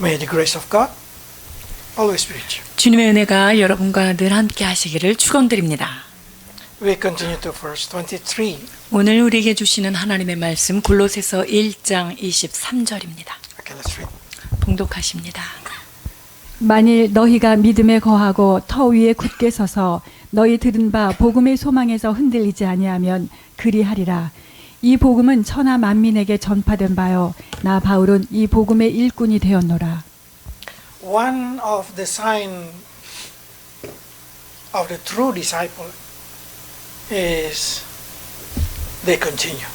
May the grace of God always be with you. 주님의 은혜가 여러분과 늘 함께 하시기를 축원드립니다. We continue to verse 23. 오늘 우리에게 주시는 하나님의 말씀 골로새서 1장 23절입니다. Okay, let's read. 봉독하십니다. 만일 너희가 믿음에 거하고 터 위에 굳게 서서 너희 들은 바 복음의 소망에서 흔들리지 아니하면 그리하리라. 이 복음은 천하 만민에게 전파된 바요 나 바울은 이 복음의 일꾼이 되었노라. One of the sign of the true disciple is they continue.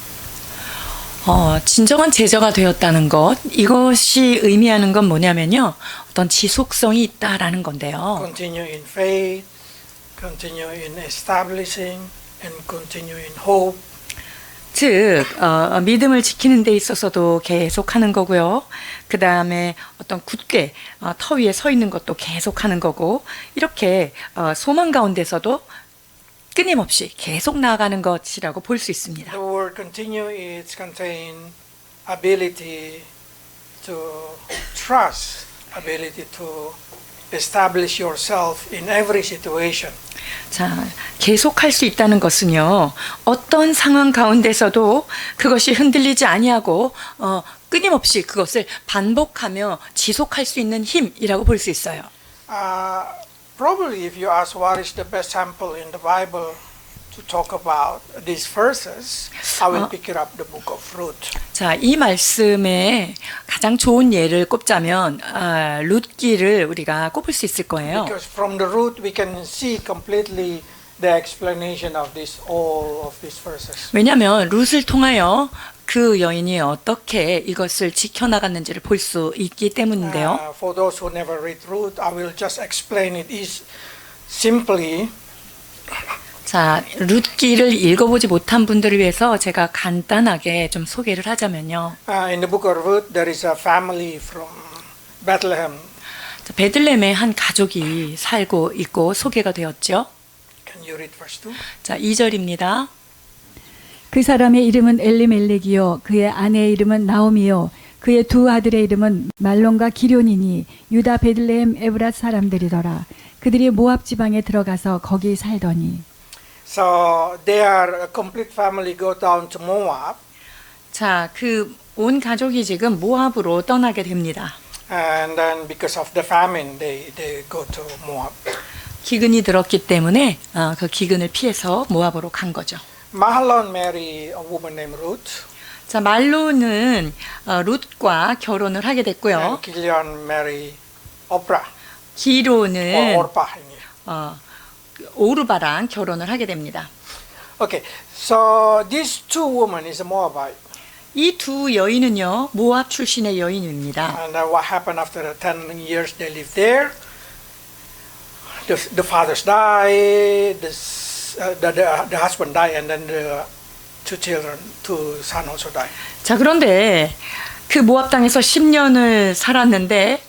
진정한 제자가 되었다는 것, 이것이 의미하는 건 뭐냐면요, 어떤 지속성이 있다라는 건데요. Continue in faith, continue in establishing, and continue in hope. 즉 믿음을 지키는 데 있어서도 계속하는 거고요. 그 다음에 어떤 굳게 터 위에 서 있는 것도 계속하는 거고, 이렇게 소망 가운데서도 끊임없이 계속 나아가는 것이라고 볼 수 있습니다. The word continue is contain ability to trust, ability to establish yourself in every situation. 자, 계속할 수 있다는 것은요, 어떤 상황 가운데서도 그것이 흔들리지 아니하고 끊임없이 그것을 반복하며 지속할 수 있는 힘이라고 볼 수 있어요. Probably if you ask what is the best sample in the Bible to talk about these verses, I will pick it up the book of Ruth. 자, 이 말씀에 가장 좋은 예를 꼽자면 룻기를 우리가 꼽을 수 있을 거예요. Because from the root we can see completely the explanation of all of these verses. 왜냐하면 룻을 통하여 그 여인이 어떻게 이것을 지켜나갔는지를 볼 수 있기 때문인데요. For those who never read Ruth, I will just explain it is simply. 자, 룻기를 읽어보지 못한 분들을 위해서 제가 간단하게 좀 소개를 하자면요. In the book of Ruth, there is a family from Bethlehem. 베들레헴에 한 가족이 살고 있고 소개가 되었죠. Can you read verse 2? 자, 2절입니다. 그 사람의 이름은 엘리멜렉이요 그의 아내의 이름은 나오미요 그의 두 아들의 이름은 말론과 기럯이니 유다 베들레헴 에브랏 사람들이더라. 그들이 모압 지방에 들어가서 거기 살더니. So their complete family go down to Moab. 자, 그 온 가족이 지금 모압으로 떠나게 됩니다. And then because of the famine, they go to Moab. 기근이 들었기 때문에 그 기근을 피해서 모압으로 간 거죠. Mahlon marry a woman named Ruth. 자, 말로는 룻과 결혼을 하게 됐고요. And Kilion marry Oprah. 기로는 Orpah. 오르바랑 결혼을 하게 됩니다. Okay, so these two women is a Moabite. 이 두 여인은요, 모압 출신의 여인입니다. And what happened after 10 years they lived there? The fathers died, the husband died, and then the two sons also died. 자, 그런데 그 모압 땅에서 10년을 살았는데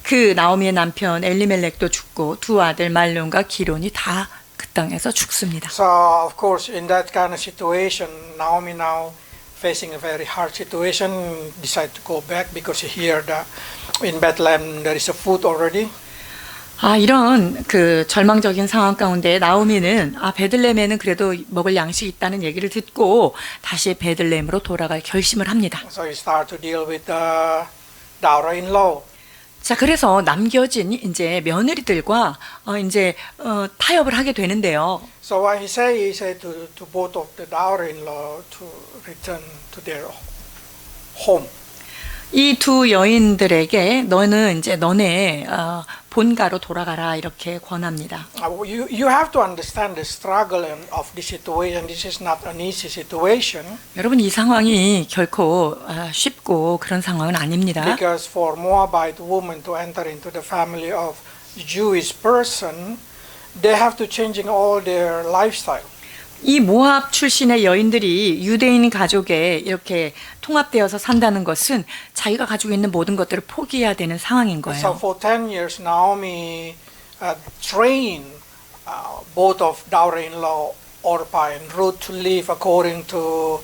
그 나오미의 남편 엘리멜렉도 죽고 두 아들 말론과 기론이 다 그 땅에서 죽습니다. So of course in that kind of situation, Naomi now facing a very hard situation, decide to go back because here in Bethlehem there is a food already. 이런 그 절망적인 상황 가운데 나오미는 베들레헴에는 그래도 먹을 양식이 있다는 얘기를 듣고 다시 베들레헴으로 돌아갈 결심을 합니다. So he start to deal with the daughter-in-law. 자, 그래서 남겨진 이제 며느리들과 이제 타협을 하게 되는데요. So what he said to both of the daughter-in-law to return to their home. 이 두 여인들에게 너는 이제 너네 본가로 돌아가라 이렇게 권합니다. You have to understand the struggle of this situation. This is not an easy situation. 여러분, 이 상황이 결코 쉽고 그런 상황은 아닙니다. Because for Moabite women to enter into the family of Jewish person, they have to changing all their lifestyle. 이 모압 출신의 여인들이 유대인 가족에 이렇게 통합되어서 산다는 것은 자기가 가지고 있는 모든 것들을 포기해야 되는 상황인 거예요. So for 10 years, Naomi trained both of daughter-in-law Orpah and Ruth to live according to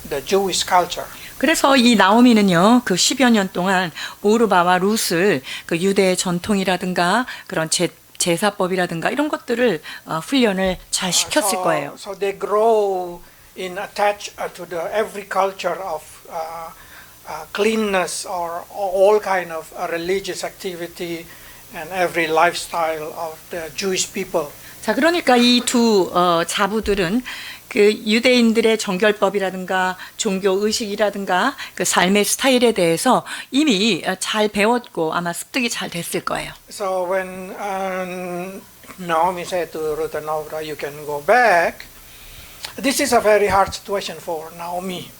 the Jewish culture. 그래서 이 나오미는요, 그 10여 년 동안 오르바와 룻을 그 유대의 전통이라든가 그런 제사법이라든가 이런 것들을 훈련을 잘 시켰을 거예요. So they grow in attached to the every culture of cleanness or all kind of religious activity and every lifestyle of the Jewish people. 자, 그러니까 이 두 자부들은 그 유대인들의 정결법이라든가 종교 의식이라든가 그 삶의 스타일에 대해서 이미 잘 배웠고 아마 습득이 잘 됐을 거예요. So when Naomi said to Ruth and Orpah, "You can go back," this is a very hard situation for Naomi.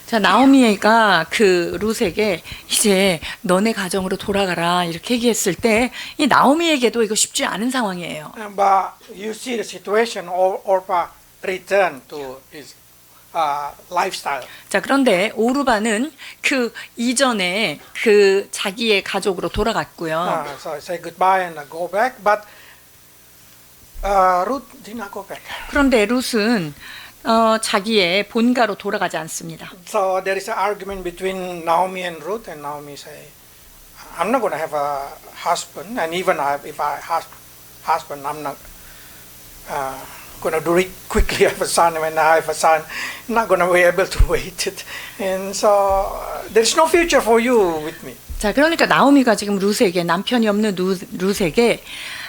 자, 나오미가 그 룻에게 이제 너네 가정으로 돌아가라 이렇게 얘기했을 때 이 나오미에게도 이거 쉽지 않은 상황이에요. But you see the situation, Orpah returned to his lifestyle. 자, 그런데 오르바는 그 이전에 그 자기의 가족으로 돌아갔고요. So I say goodbye and I go back, but Ruth did not go back. 그런데 룻은 자기의 본가로 돌아가지 않습니다. So there is an argument between Naomi and Ruth, and Naomi say, "I'm not going to have a husband, and even if I have husband, I'm not going to do it quickly. Have a son. When I have a son, I'm not going to be able to wait it, and so there's no future for you with me." 자, 그러니까 나오미가 지금 룻에게 남편이 없는 룻에게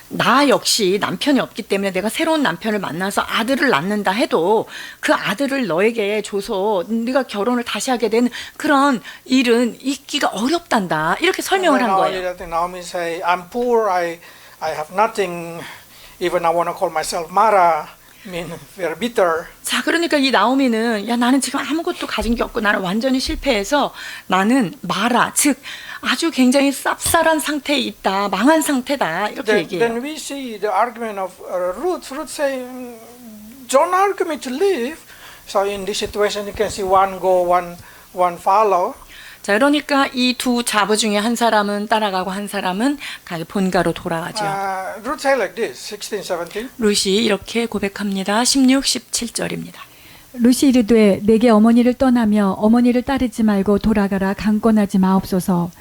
나 역시 남편이 없기 때문에 내가 새로운 남편을 만나서 아들을 낳는다 해도 그 아들을 너에게 줘서 네가 결혼을 다시 하게 된 그런 일은 있기가 어렵단다. 이렇게 설명을 한 거예요. Naomi say, "I'm poor. I have nothing. Even I want to call myself Mara. I mean, very bitter." 자, 그러니까 이 나오미는 야, 나는 지금 아무것도 가진 게 없고 나는 완전히 실패해서 나는 마라, 즉 아주 굉장히 쌉쌀한 상태에 있다, 망한 상태다 이렇게 얘기해요. Then we see the argument of Ruth. Ruth say, "Don't argue me to leave." So in this situation, you can see one go, one follow. 자, 그러니까 이 두 자부 중에 한 사람은 따라가고 한 사람은 가게 본가로 돌아가죠. Ruth say like this, 16, 17. 룻이 이렇게 고백합니다. 16, 17절입니다. 룻이 이르되 내게 어머니를 떠나며 어머니를 따르지 말고 돌아가라 강권하지 마옵소서.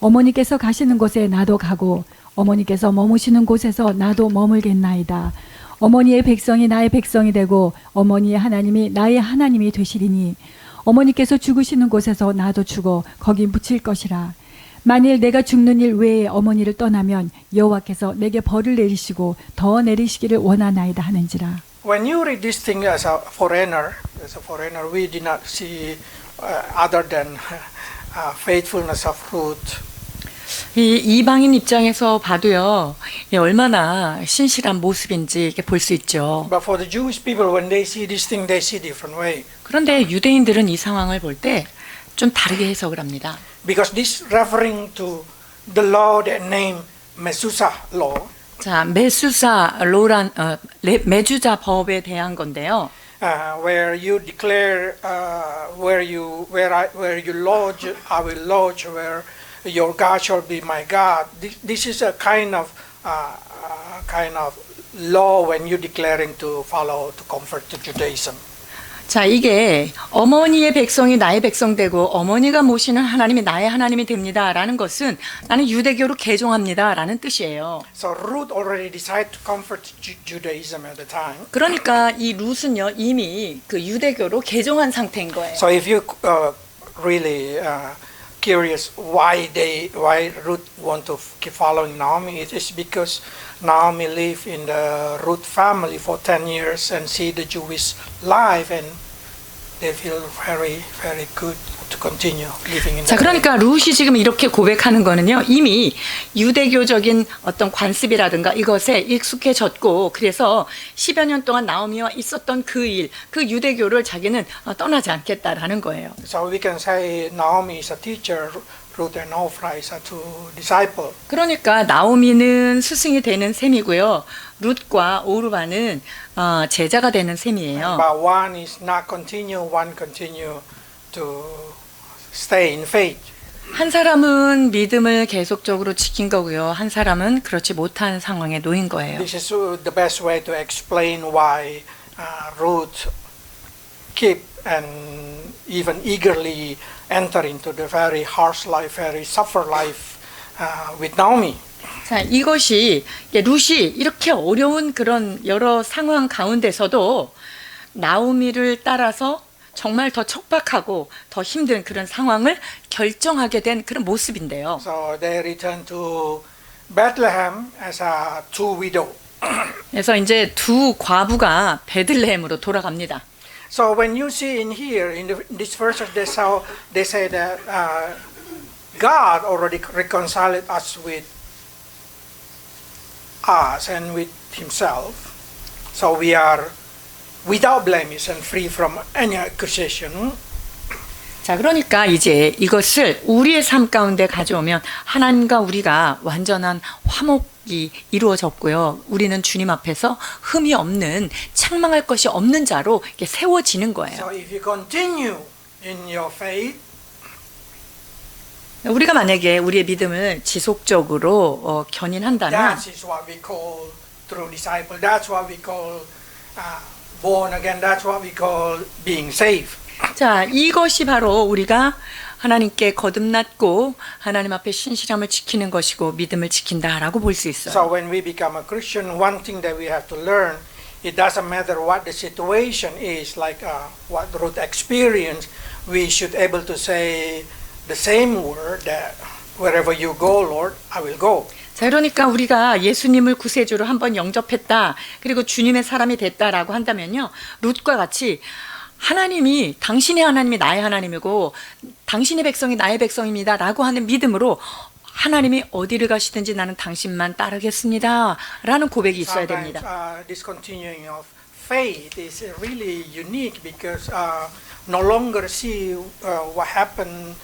어머니께서 가시는 곳에 나도 가고 어머니께서 머무시는 곳에서 나도 머물겠나이다. 어머니의 백성이 나의 백성이 되고 어머니의 하나님이 나의 하나님이 되시리니 어머니께서 죽으시는 곳에서 나도 죽어 거기 묻힐 것이라. 만일 내가 죽는 일 외에 어머니를 떠나면 여호와께서 내게 벌을 내리시고 더 내리시기를 원하나이다 하는지라. When you read this thing as a foreigner, we did not see other than faithfulness of Ruth. 이 이방인 입장에서 봐도요, 얼마나 신실한 모습인지 이렇게 볼 수 있죠. But for the Jewish people, when they see this thing, they see different way. 그런데 유대인들은 이 상황을 볼 때 좀 다르게 해석을 합니다. Because this referring to the law that named Mezuzah law. 자, 메수사 로란 메주자 법에 대한 건데요. Where you declare where you lodge, I will lodge. Where your God shall be my God. This is a kind of law when you declaring to follow to convert to Judaism. 자, 이게 어머니의 백성이 나의 백성 되고 어머니가 모시는 하나님이 나의 하나님이 됩니다라는 것은 나는 유대교로 개종합니다라는 뜻이에요. So Ruth already decided to convert to Judaism at the time. 그러니까 이 룻은요 이미 그 유대교로 개종한 상태인 거예요. So if you really curious why Ruth want to keep following Naomi, it is because Naomi lived in the Ruth family for 10 years and see the Jewish life, and they feel very, very good to continue living in 자, that. 그러니까 룻이 지금 이렇게 고백하는 거는요, 이미 유대교적인 어떤 관습이라든가 이것에 익숙해졌고, 그래서 10여 년 동안 나오미와 있었던 그 일, 그 유대교를 자기는 떠나지 않겠다라는 거예요. So we can say Naomi is a teacher, Ruth and Orpah is a two disciple. 그러니까 나오미는 스승이 되는 셈이고요. 룻과 오르바는 제자가 되는 셈이에요. But one is not continue, one continue to stay in faith. 한 사람은 믿음을 계속적으로 지킨 거고요. 한 사람은 그렇지 못한 상황에 놓인 거예요. This is the best way to explain why Ruth keep and even eagerly enter into the very harsh life, very suffer life with Naomi. 자, 이것이 룻이 이렇게 어려운 그런 여러 상황 가운데서도 나오미를 따라서 정말 더 척박하고 더 힘든 그런 상황을 결정하게 된 그런 모습인데요. So they returned to Bethlehem as a two widow. 그래서 이제 두 과부가 베들레헴으로 돌아갑니다. So when you see in here in this verse, they say that God already reconciled us with and with Himself, so we are without blemish and free from any accusation. 자, 그러니까 이제 이것을 우리의 삶 가운데 가져오면 하나님과 우리가 완전한 화목이 이루어졌고요. 우리는 주님 앞에서 흠이 없는 책망할 것이 없는 자로 이렇게 세워지는 거예요. So if you continue in your faith, 우리가 만약에 우리의 믿음을 지속적으로 견인한다면 that is what we call true disciple. That's what we call born again. That's what we call being saved. 자, 이것이 바로 우리가 하나님께 거듭났고 하나님 앞에 신실함을 지키는 것이고 믿음을 지킨다라고 볼 수 있어요. So when we become a Christian, one thing that we have to learn, it doesn't matter what the situation is, like what Ruth experienced, we should able to say the same word that wherever you go, Lord, I will go. 자, 그러니까 우리가 예수님을 구세주로 한번 영접했다. 그리고 주님의 사람이 됐다라고 한다면요. 룻과 같이 하나님이 당신의 하나님이 나의 하나님이고 당신의 백성이 나의 백성입니다 라고 하는 믿음으로 하나님이 어디를 가시든지 나는 당신만 따르겠습니다 라는 고백이 있어야 됩니다. This continuing of faith is really unique because no longer see what happened,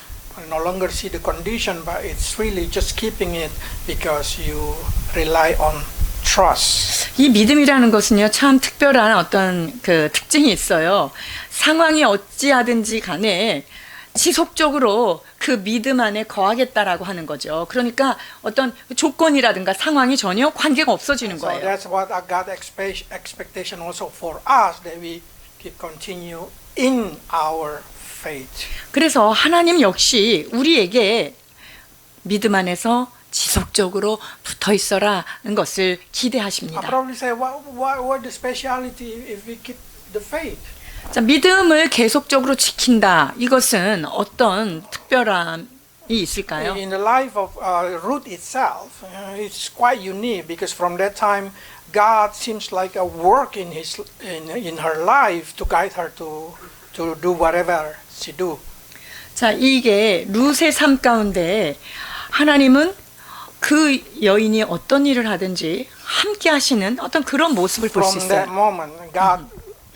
no longer see the condition, but it's really just keeping it because you rely on trust. 이 믿음이라는 것은요, 참 특별한 어떤 그 특징이 있어요. 상황이 어찌하든지 간에 지속적으로 그 믿음 안에 거하겠다라고 하는 거죠. 그러니까 어떤 조건이라든가 상황이 전혀 관계가 없어지는 So 거예요. that's what God expectation also for us, that we keep continue in our faith. 그래서 하나님 역시 우리에게 믿음 안에서 지속적으로 붙어 있어라는 것을 I 기대하십니다. probably say, what the speciality if we keep the faith? 자, 믿음을 계속적으로 지킨다. 이것은 어떤 특별함이 있을까요? In the life of Ruth itself, it's quite unique because from that time, God seems like a work in her life to guide her to do whatever she do. 자, 이게 룻의 삶 가운데 하나님은 그 여인이 어떤 일을 하든지 함께 하시는 어떤 그런 모습을 볼 수 From that 있어요. moment, God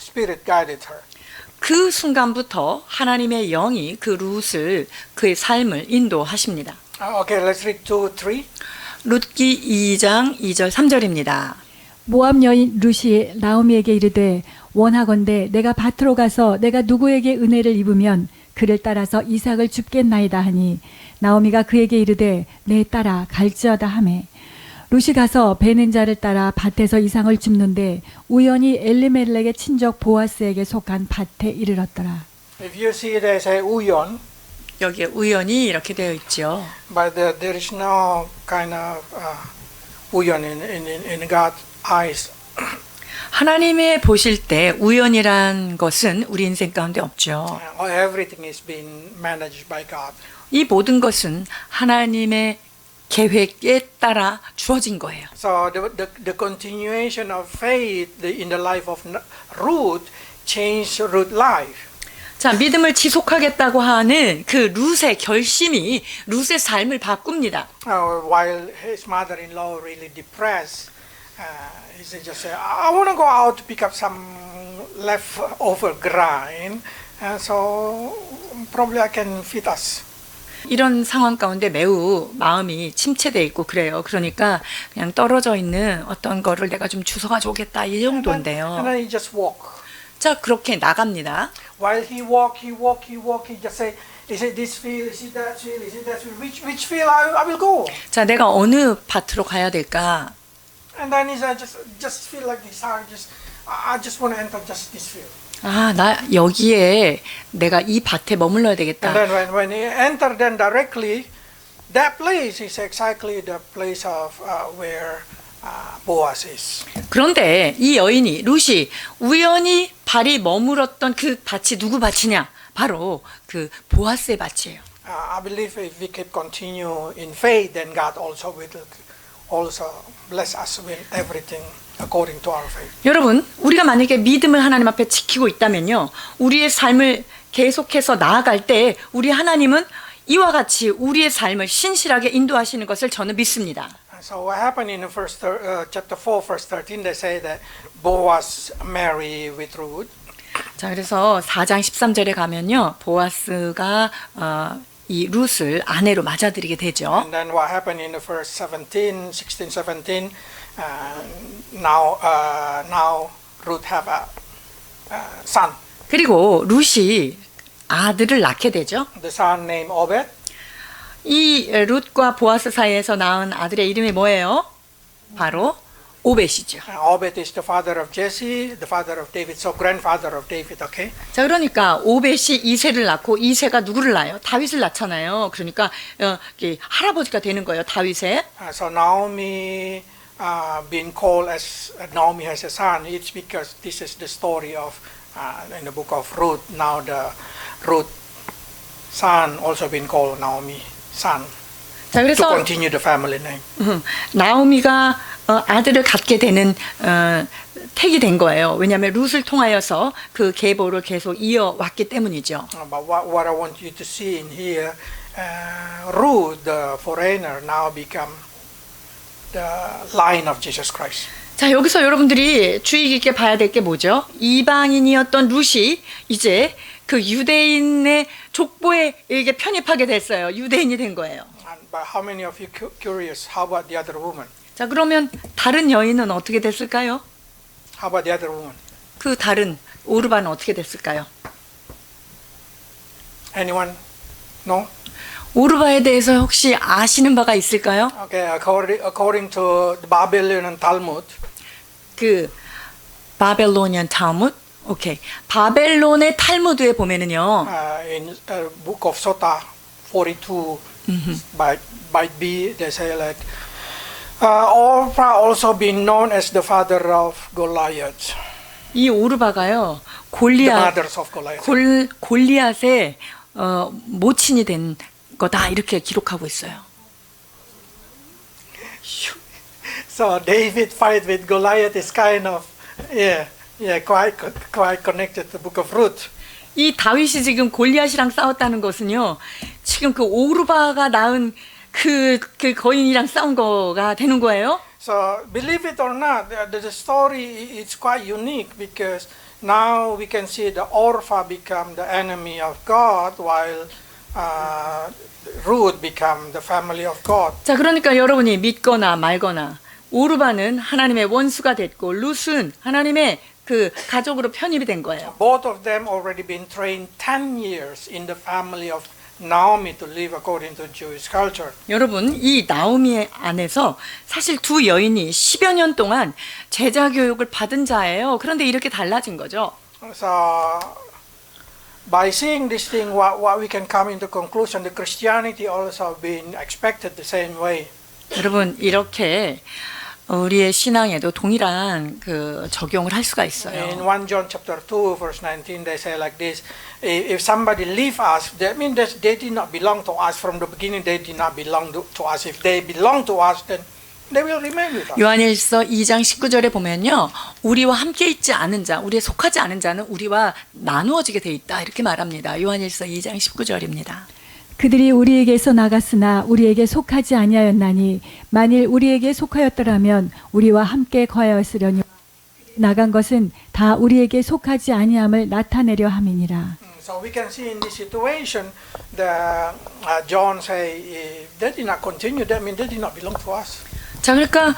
Spirit guided her. 그 순간부터 하나님의 영이 그 룻을 그의 삶을 인도하십니다. Okay, let's read 2-3. 룻기 2장 2절 3절입니다. 모압 여인 룻이 나오미에게 이르되 원하건대 내가 밭으로 가서 내가 누구에게 은혜를 입으면 그를 따라서 이삭을 줍겠나이다 하니 나오미가 그에게 이르되 내 딸아 갈지어다 하매 룻이 가서 베는 자를 따라 밭에서 이삭을 줍는데 우연히 엘리멜렉의 친족 보아스에게 속한 밭에 이르렀더라. If you see there's a 우연, 여기에 우연히 이렇게 되어 있죠. but there is no kind of 우연 in God's eyes. 하나님의 보실 때 우연이란 것은 우리 인생 가운데 없죠. Everything is being managed by God. 이 모든 것은 하나님의 계획에 따라 주어진 거예요. So the continuation of faith in the life of Ruth changed Ruth's life. 자, 믿음을 지속하겠다고 하는 그 룻의 결심이 룻의 삶을 바꿉니다. While his mother-in-law really depressed, he said just say, I want to go out to pick up some leftover grain, so probably I can feed us. 이런 상황 가운데 매우 마음이 침체돼 있고 그래요. 그러니까 그냥 떨어져 있는 어떤 거를 내가 좀 주워가지고 오겠다 이 And 정도인데요. then he just walk. 자, 그렇게 나갑니다. While he just say, is it this field, is it that field, is it that field? Which field I will go? 자, 내가 어느 밭으로 가야 될까? And then he said, just feel like his heart just, I just want to enter just this field. 아, 나 여기에 내가 이 밭에 머물러야 되겠다. And then when he entered then directly, that place is exactly the place of where Boaz is. 그런데 이 여인이 룻이 우연히 발이 머물었던 그 밭이 누구 밭이냐? 바로 그 보아스의 밭이에요. I believe if we keep continue in faith, then God also will also bless us with everything according to our faith. 여러분, 우리가 만약에 믿음을 하나님 앞에 지키고 있다면요, 우리의 삶을 계속해서 나아갈 때 우리 하나님은 이와 같이 우리의 삶을 신실하게 인도하시는 것을 저는 믿습니다. So what happened in the chapter 4, verse 13? They say that Boaz married with Ruth. 자, 그래서 4장 13절에 가면요, 보아스가 이 룻을 아내로 맞아들이게 되죠. And then what happened in the verse 16, 17, now Ruth have a son. 그리고 룻이 아들을 낳게 되죠. The son named Obed. 이 룻과 보아스 사이에서 낳은 아들의 이름이 뭐예요? 바로 오벳이죠. Obed is the father of Jesse, the father of David, so grandfather of David. Okay. 자, 그러니까 오벳이 이새를 낳고 이새가 누구를 낳아요? 다윗을 낳잖아요. 그러니까 할아버지가 되는 거예요, 다윗의. So Naomi being called as Naomi has a son. It's because this is the story of in the book of Ruth. Now the Ruth son also been called Naomi son. 자, To 그래서 continue the family name. 나오미가 아들을 갖게 되는 택이 된 거예요. 왜냐하면 룻을 통하여서 그 계보를 계속 이어왔기 때문이죠. But what I want you to see in here, Ruth, the foreigner, now become the line of Jesus Christ. 자, 여기서 여러분들이 주의 깊게 봐야 될 게 뭐죠? 이방인이었던 룻이 이제 그 유대인의 족보에 이게 편입하게 됐어요. 유대인이 된 거예요. But how many of you curious? How about the other woman? 자, 그러면 다른 여인은 어떻게 됐을까요? How about the other woman? 그 다른 오르바는 어떻게 됐을까요? Anyone? No? 오르바에 대해서 혹시 아시는 바가 있을까요? Okay, according to the Babylonian Talmud, 그 바벨로니안 탈무드? 오케이. 바벨론의 탈무드에 보면은요. in book of Sota 42 by B, they say like Orpah also been known as the father of Goliath, 이 오르바가요. the 골리앗 mothers of Goliath. 골리앗의 모친이 된 거다 이렇게 기록하고 있어요. So David fight with Goliath is kind of quite connected to the book of Ruth. 이 다윗이 지금 골리앗이랑 싸웠다는 것은요. 지금 그 오르바가 낳은 그 거인이랑 싸운 거가 되는 거예요. So believe it or not, the story is quite unique because now we can see the Orpah become the enemy of God while Ruth become the family of God. 자, 그러니까 여러분이 믿거나 말거나 오르바는 하나님의 원수가 됐고 룻은 하나님의 그 가족으로 편입이 된 거예요. Both of them already been trained 10 years in the family of Naomi to live according to Jewish culture. 여러분, 이 나오미 안에서 사실 두 여인이 10여 년 동안 제자 교육을 받은 자예요. 그런데 이렇게 달라진 거죠. So by seeing this thing, what we can come into conclusion, the Christianity also been expected the same way. 여러분, 이렇게 우리의 신앙에도 동일한 그 적용을 할 수가 있어요. In 1 John chapter 2 verse 19 they say like this, if somebody leave us, that means that they did not belong to us from the beginning. They did not belong to us. If they belong to us, then they will remain with us. 요한일서 2장 19절에 보면요. 우리와 함께 있지 않은 자, 우리에 속하지 않은 자는 우리와 나누어지게 돼 있다. 이렇게 말합니다. 요한일서 2장 19절입니다. 그들이 우리에게서 나갔으나 우리에게 속하지 아니하였나니 만일 우리에게 속하였더라면 우리와 함께 거하였으려니 나간 것은 다 우리에게 속하지 아니함을 나타내려 함이니라. So we can see in this situation that John say they did not continue. That means they did not belong to us. 자, 그러니까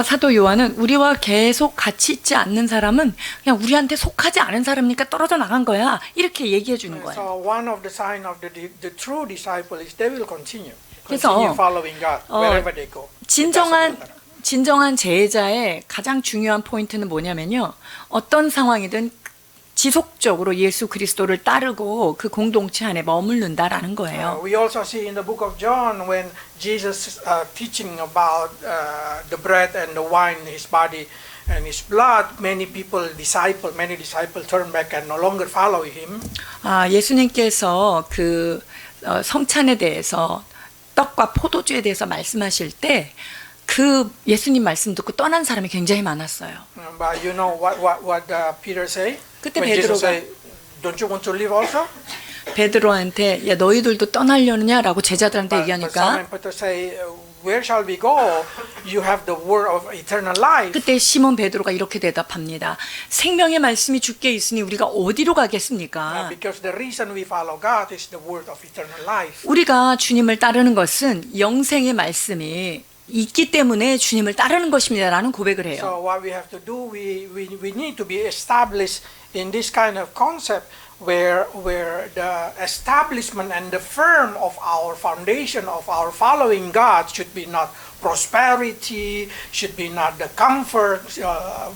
사도 요한은 우리와 계속 같이 있지 않는 사람은 그냥 우리한테 속하지 않은 사람이니까 떨어져 나간 거야. 이렇게 얘기해 주는 거예요. So one of the sign of the true disciple is they will continue 그래서 following God wherever they go. 진정한 진정한 제자의 가장 중요한 포인트는 뭐냐면요. 어떤 상황이든 지속적으로 예수 그리스도를 따르고 그 공동체 안에 머무른다라는 거예요. We also see in the book of John when Jesus teaching about the bread and the wine, his body and his blood, many disciples turn back and no longer follow him. 예수님께서 그 성찬에 대해서 떡과 포도주에 대해서 말씀하실 때 그 예수님 말씀 듣고 떠난 사람이 굉장히 많았어요. But you know what Peter say? 그때 When Jesus 베드로가 say, "Don't you want to live also?" 베드로한테 야 너희들도 떠나려느냐라고 제자들한테 But 얘기하니까 Simon Peter say, "Where shall we go? You have the word of eternal life." 그때 시몬 베드로가 이렇게 대답합니다. 생명의 말씀이 주께 있으니 우리가 어디로 가겠습니까? Because the reason we follow God is the word of eternal life. 우리가 주님을 따르는 것은 영생의 말씀이 있기 때문에 주님을 따르는 것입니다라는 고백을 해요. So what we have to do, we need to be established in this kind of concept where the establishment and the firm of our foundation of our following God should be not prosperity, should be not the comfort,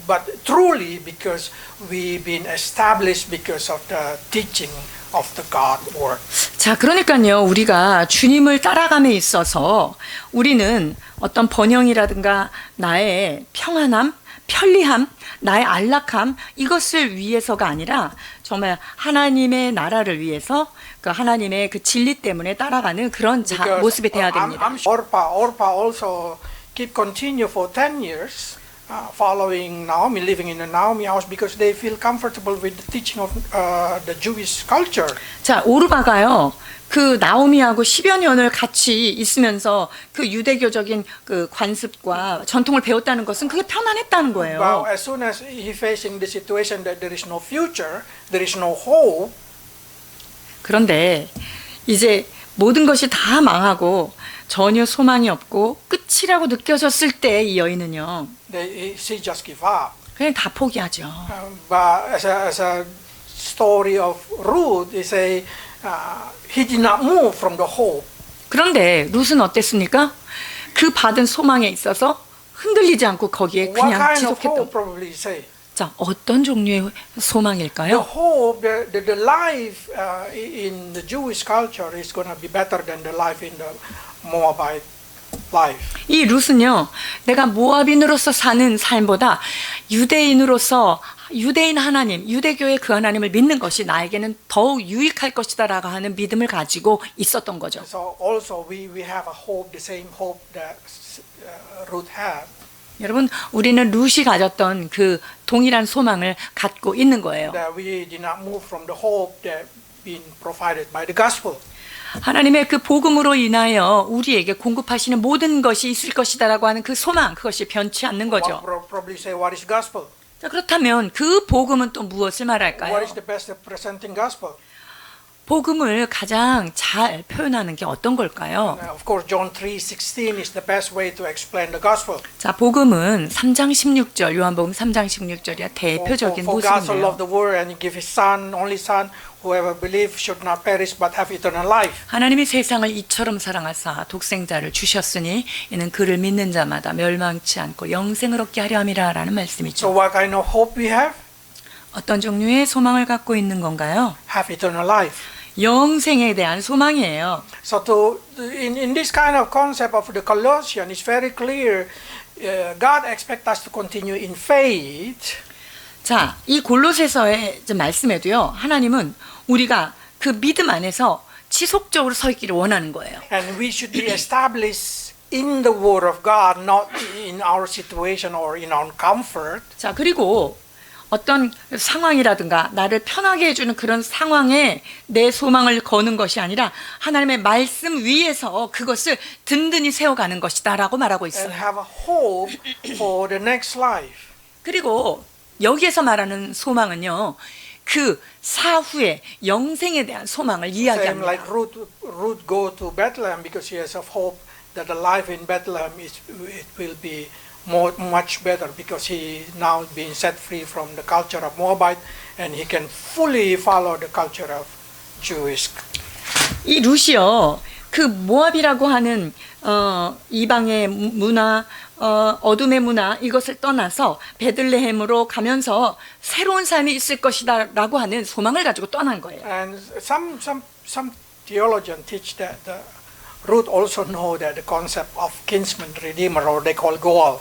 but truly because we've been established because of the teaching of the God word. 자, 그러니까요, 우리가 주님을 따라감에 있어서 우리는 어떤 번영이라든가 나의 평안함, 편리함, 나의 안락함 이것을 위해서가 아니라 정말 하나님의 나라를 위해서 그 하나님의 그 진리 때문에 따라가는 그런 모습이 돼야 됩니다. Orpah also continue for 10 years following Naomi, living in the Naomi house because they feel comfortable with the teaching of the Jewish culture. 자, 오르바가요. 그 나오미하고 10여 년을 같이 있으면서 그 유대교적인 그 관습과 전통을 배웠다는 것은 그게 편안했다는 거예요. But as soon as he facing the situation that there is no future, there is no hope. 그런데 이제 모든 것이 다 망하고 전혀 소망이 없고 끝이라고 느껴졌을 때 이 여인은요. She just give up. 그냥 다 포기하죠. But as a story of Ruth, they say he did not move from the hope. 그런데 룻은 어땠습니까? 그 받은 소망에 있어서 흔들리지 않고 거기에 What 그냥 kind of 지속했던. hope probably say? 자, 어떤 종류의 The 소망일까요? hope, the life in the Jewish culture is going to be better than the life in the Moabite life. 이 룻은요, 내가 모압인으로서 사는 삶보다 유대인으로서 유대인 하나님, 유대교의 그 하나님을 믿는 것이 나에게는 더욱 유익할 것이다라고 하는 믿음을 가지고 있었던 거죠. So also we have a hope, the same hope that Ruth had. 여러분, 우리는 룻이 가졌던 그 동일한 소망을 갖고 있는 거예요. That we did not move from the hope that been provided by the gospel. 하나님의 그 복음으로 인하여 우리에게 공급하시는 모든 것이 있을 것이다라고 하는 그 소망, 그것이 변치 않는 거죠. Probably say what is gospel? 자, 그렇다면 그 복음은 또 무엇을 What 말할까요? is the best of presenting gospel? 복음을 가장 잘 표현하는 게 어떤 걸까요? Of course, John 3:16 is the best way to explain the gospel. 자, 복음은 3장 16절, 요한복음 3장 16절이 대표적인 For God so 모습이에요. loved the world and He gave His Son, only Son, whoever believes should not perish but have eternal life. 하나님이 세상을 이처럼 사랑하사 독생자를 주셨으니 이는 그를 믿는 자마다 멸망치 않고 영생을 얻게 하려 함이라라는 So 말씀이죠. what kind of hope we have? 어떤 종류의 소망을 갖고 있는 건가요? Have eternal life. 영생에 대한 소망이에요. So in this kind of concept of the Colossians, it's very clear. God expects us to continue in faith. 자, 이 골로새서의 말씀에도요. 하나님은 우리가 그 믿음 안에서 지속적으로 서 있기를 원하는 거예요. And we should be established in the Word of God, not in our situation or in our comfort. 자, 그리고 어떤 상황이라든가 나를 편하게 해주는 그런 상황에 내 소망을 거는 것이 아니라 하나님의 말씀 위에서 그것을 든든히 세워가는 것이다라고 말하고 And 있어요. have a hope for the next life. 그리고 여기에서 말하는 소망은요. 그 사후의 영생에 대한 소망을 Same 이야기합니다. like Ruth go to Bethlehem because she has a hope that the life in Bethlehem it will be much better because he now being set free from the culture of Moabite and he can fully follow the culture of Jewish. 이 룻이요. 그 모압이라고 하는 이방의 문화, 어둠의 문화 이것을 떠나서 베들레헴으로 가면서 새로운 삶이 있을 것이다라고 하는 소망을 가지고 떠난 거예요. And some theologians teach that Ruth also know that the concept of kinsman redeemer, or they call Goal.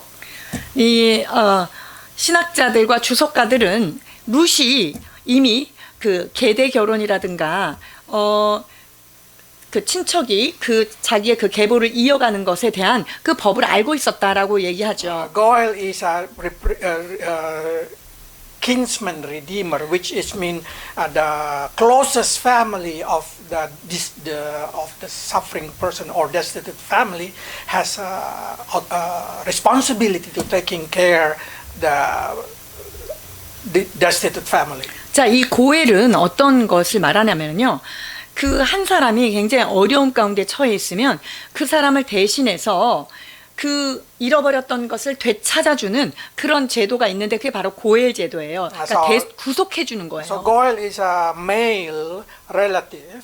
이 신학자들과 주석가들은 룻이 이미 그 계대 결혼이라든가 그 친척이 그 자기의 그 계보를 이어가는 것에 대한 그 법을 알고 있었다라고 얘기하죠. Goel is a kinsman redeemer, which is mean the closest family of the suffering person or destitute family has a responsibility to taking care the destitute family. 자, 이 고엘은 어떤 것을 말하냐면요. 그 한 사람이 굉장히 어려운 가운데 처해 있으면 그 사람을 대신해서 그 잃어버렸던 것을 되찾아주는 그런 제도가 있는데 그게 바로 고엘 제도예요. 그러니까 구속해 주는 거예요. So Goel is a male relative.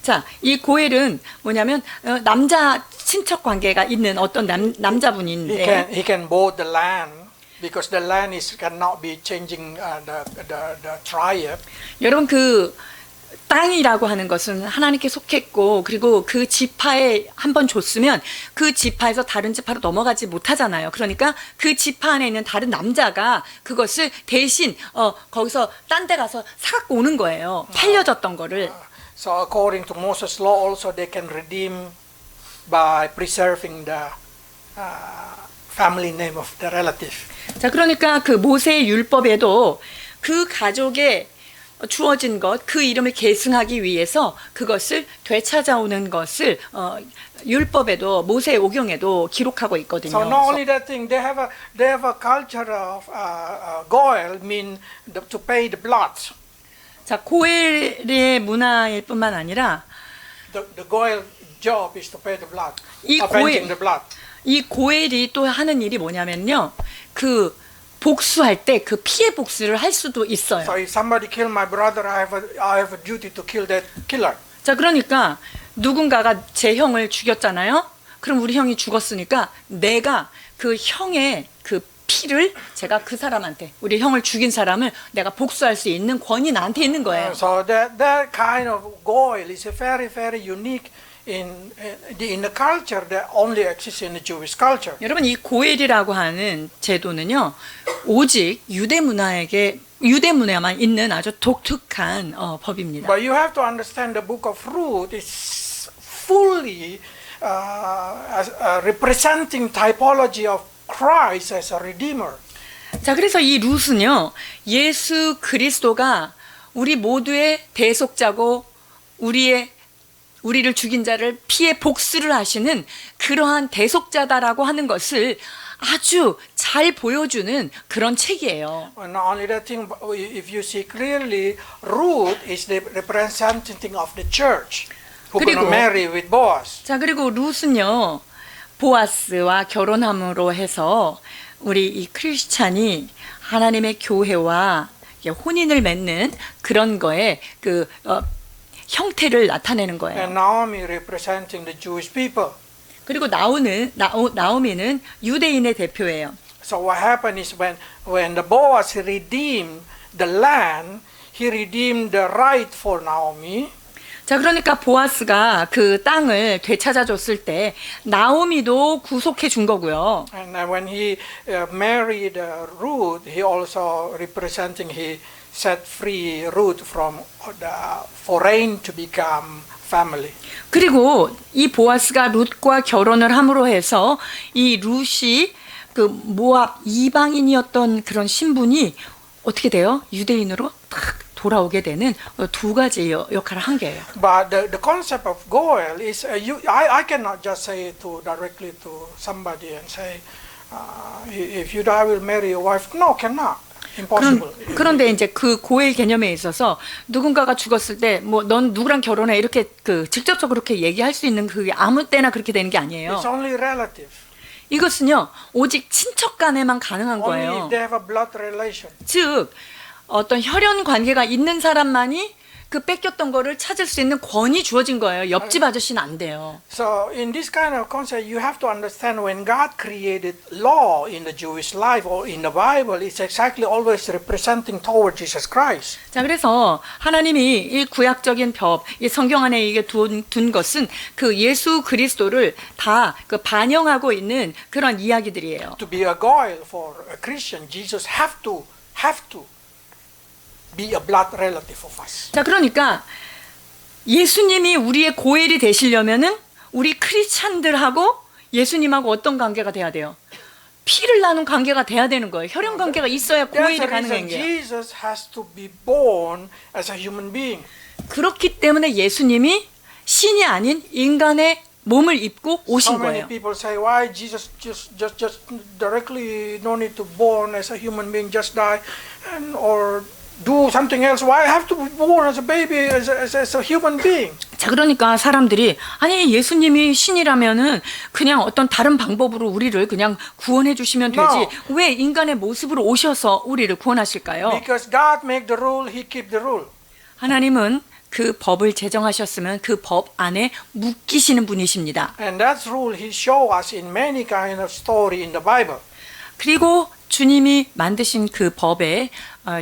자, 이 고엘은 뭐냐면 남자 친척 관계가 있는 어떤 남자분인데 He can bow the land because the land cannot be changing the tribe. 여러분 그 땅이라고 하는 것은 하나님께 속했고 그리고 그 지파에 한번 줬으면 그 지파에서 다른 지파로 넘어가지 못하잖아요. 그러니까 그 지파 안에 있는 다른 남자가 그것을 대신 거기서 딴 데 가서 사갖고 오는 거예요. 팔려졌던 거를. So according to Moses' law, also they can redeem by preserving the family name of the relative. 자, 그러니까 그 모세의 율법에도 그 가족에 주어진 것, 그 이름을 계승하기 위해서 그것을 되찾아오는 것을 율법에도 모세의 오경에도 기록하고 있거든요. So not only that thing, they have a culture of goel, mean to pay the blood. 자, 고엘의 문화일 뿐만 아니라 The goel job is to pay the blood, 이 avenging the blood. 이 고엘이 또 하는 일이 뭐냐면요. 그 복수할 때 그 피해 복수를 할 수도 있어요. So if somebody kill my brother, I have a duty to kill that killer. 자, 그러니까 누군가가 제 형을 죽였잖아요. 그럼 우리 형이 죽었으니까 내가 그 형의 그 피를 제가 그 사람한테 우리 형을 죽인 사람을 내가 복수할 수 있는 권이 나한테 있는 거예요. So that kind of goel is a very unique in the culture that only exists in the Jewish culture. 여러분 이 고엘이라고 하는 제도는요. 오직 유대 문화에만 있는 아주 독특한 법입니다. But you have to understand the book of Ruth is fully representing typology of Christ as a redeemer. 자, 그래서 이 룻은요. 예수 그리스도가 우리 모두의 대속자고 우리를 죽인 자를 피해 복수를 하시는 그러한 대속자다라고 하는 것을 아주 잘 보여주는 그런 책이에요. Not only that thing, but if you see clearly, Ruth is the representative of the church who 그리고, gonna marry with Boaz. 자, 그리고 룻은요. 보아스와 결혼함으로 해서 우리 이 크리스찬이 하나님의 교회와 혼인을 맺는 그런 거에 그 형태를 나타내는 거예요. And Naomi representing the Jewish people. 그리고 나오미는 유대인의 대표예요. So what happened is when the Boaz redeemed the land, he redeemed the right for Naomi. 자, 그러니까 보아스가 그 땅을 되찾아줬을 때 나오미도 구속해 준 거고요. And when he married Ruth, he also he set free Ruth from the foreign to become family. 그리고 이 보아스가 룻과 결혼을 함으로 해서 이 룻이 그 모압 이방인이었던 그런 신분이 어떻게 돼요? 유대인으로 딱 돌아오게 되는 두 가지 역할을 한 게예요. But the concept of goel is I cannot just say directly to somebody and say if you die, I will marry your wife. No, cannot. Impossible. 그런데 이제 그 고엘 개념에 있어서 누군가가 죽었을 때 뭐 넌 누구랑 결혼해 이렇게 그 직접적으로 그렇게 얘기할 수 있는 그게 아무 때나 그렇게 되는 게 아니에요. It's only relative. 이것은요 오직 친척 간에만 가능한 Only 거예요. if they have a blood relation. 즉 어떤 혈연 관계가 있는 사람만이 그 뺏겼던 거를 찾을 수 있는 권이 주어진 거예요. 옆집 아저씨는 안 돼요. So in this kind of concept, you have to understand when God created law in the Jewish life or in the Bible, it's exactly always representing toward Jesus Christ. 자, 그래서 하나님이 이 구약적인 법, 이 성경 안에 이게 둔 것은 그 예수 그리스도를 다 그 반영하고 있는 그런 이야기들이에요. To be a goy for a Christian, Jesus have to be a blood relative of us. 자, 그러니까 예수님이 우리의 고엘이 되시려면은 우리 크리스찬들하고 예수님하고 어떤 관계가 돼야 돼요? 피를 나눈 관계가 돼야 되는 거예요. 혈연 관계가 있어야 That's 고엘이 the reason 가능한 거예요. Jesus has to be born as a human being. 그렇기 때문에 예수님이 신이 아닌 인간의 몸을 입고 오신 So many 거예요. people say, why Jesus just directly no need to born as a human being, just die and or do something else. Why have to be born as a baby, as a human being? 자, 그러니까 사람들이 아니 예수님이 신이라면은 그냥 어떤 다른 방법으로 우리를 그냥 구원해 주시면 되지 No. 왜 인간의 모습으로 오셔서 우리를 구원하실까요? Because God make the rule, He keep the rule. 하나님은 그 법을 제정하셨으면 그 법 안에 묶이시는 분이십니다. And that rule He show us in many kind of story in the Bible. 그리고 주님이 만드신 그 법에